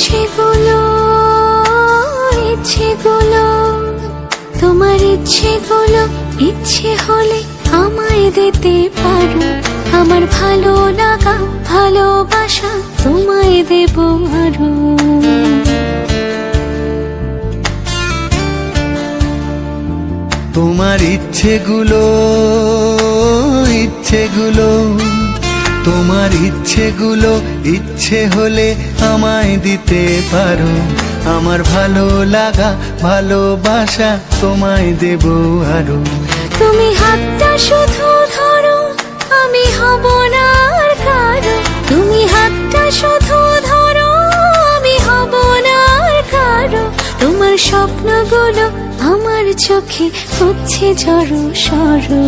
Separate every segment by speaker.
Speaker 1: ইচ্ছেগুলো ইচ্ছেগুলো তোমার ইচ্ছেগুলো ইচ্ছে হলে আমায় দিতে পারো। আমার ভালো লাগা ভালোবাসা তোমায় দেব আরো।
Speaker 2: তোমার ইচ্ছেগুলো ইচ্ছেগুলো তোমার ইচ্ছেগুলো ইচ্ছে হলে আমায় দিতে পারো। আমার ভালো লাগা ভালোবাসা তোমায় দেব আরো।
Speaker 1: তুমি হাতটা শুধু ধরো, আমি হব না আর কারো। তুমি হাতটা শুধু ধরো, আমি হব না আর কারো। তোমার স্বপ্নগুলো আমার চোখে হচ্ছে জড়ো সরো।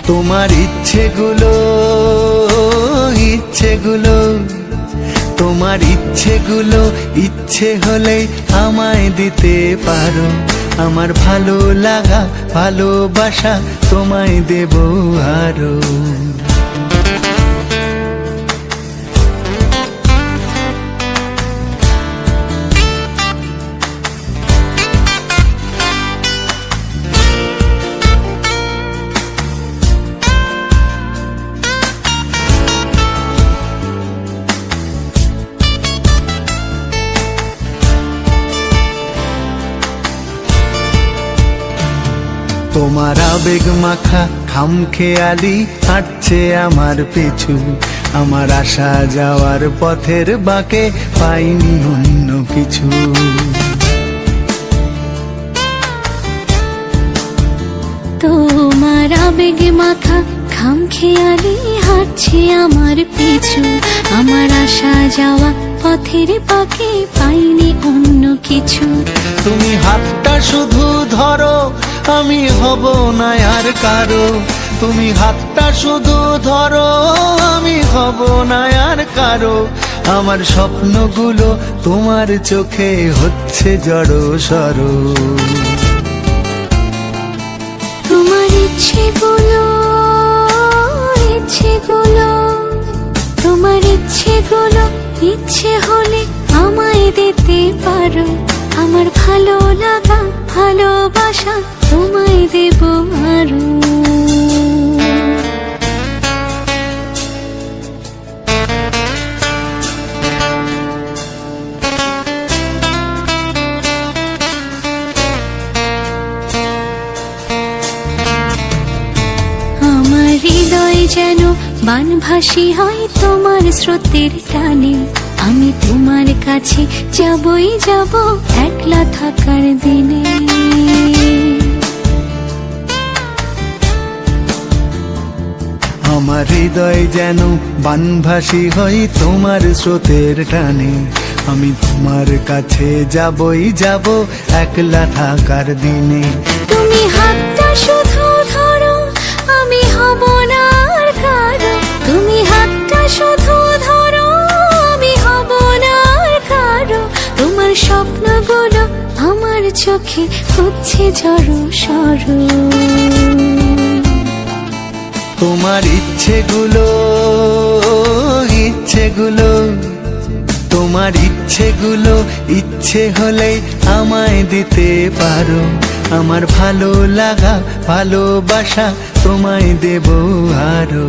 Speaker 2: তোমার ইচ্ছেগুলো ইচ্ছেগুলো তোমার ইচ্ছেগুলো ইচ্ছে হলে আমায় দিতে পারো। আমার ভালো লাগা ভালোবাসা তোমায় দেব আরো। তোমার আবেগ মাখা খামখেয়ালি হাঁটছে আমার পিছু। আমার আসা যাওয়ার পথের বাঁকে পাইনি অন্য কিছু।
Speaker 1: তোমার আবেগ মাখা খামখেয়ালি হাঁটছে আমার পিছু। আমার আসা যাওয়া পথের বাঁকে পাইনি অন্য কিছু।
Speaker 2: তুমি হাতটা শুধু ধরো, আমি হব না আর কারো। তুমি হাতটা শুধু ধরো, আমি হব না আর কারো। আমার স্বপ্নগুলো তোমার চোখে হচ্ছে জড়ো সরো।
Speaker 1: তোমার ইচ্ছেগুলো ইচ্ছেগুলো তোমার ইচ্ছেগুলো ইচ্ছে হলে আমায় দিতে পারো। আমার ভালো লাগা ভালোবাসা তোমায় দেব আরো। আমার হৃদয় যেন বানভাসী হয় তোমার স্রোতের টানে। আমি তোমার কাছে যাবই যাব একলা থাকার দিনে।
Speaker 2: আমার হৃদয় যেন বানভাসী হয় তোমার স্রোতের টানে। আমি তোমার কাছে যাবই যাব একলা থাকার দিনে।
Speaker 1: তুমি হাতটা শুধু ধরো, আমি হব না আর কারো। তুমি হাতটা শুধু ধরো, আমি হব না আর কারো। তোমার স্বপ্নগুলো আমার চোখে হচ্ছে জড়ো সরো।
Speaker 2: তোমার ইচ্ছেগুলো ইচ্ছেগুলো তোমার ইচ্ছেগুলো ইচ্ছে হলে আমায় দিতে পারো। আমার ভালো লাগা ভালোবাসা তোমায় দেব আরো।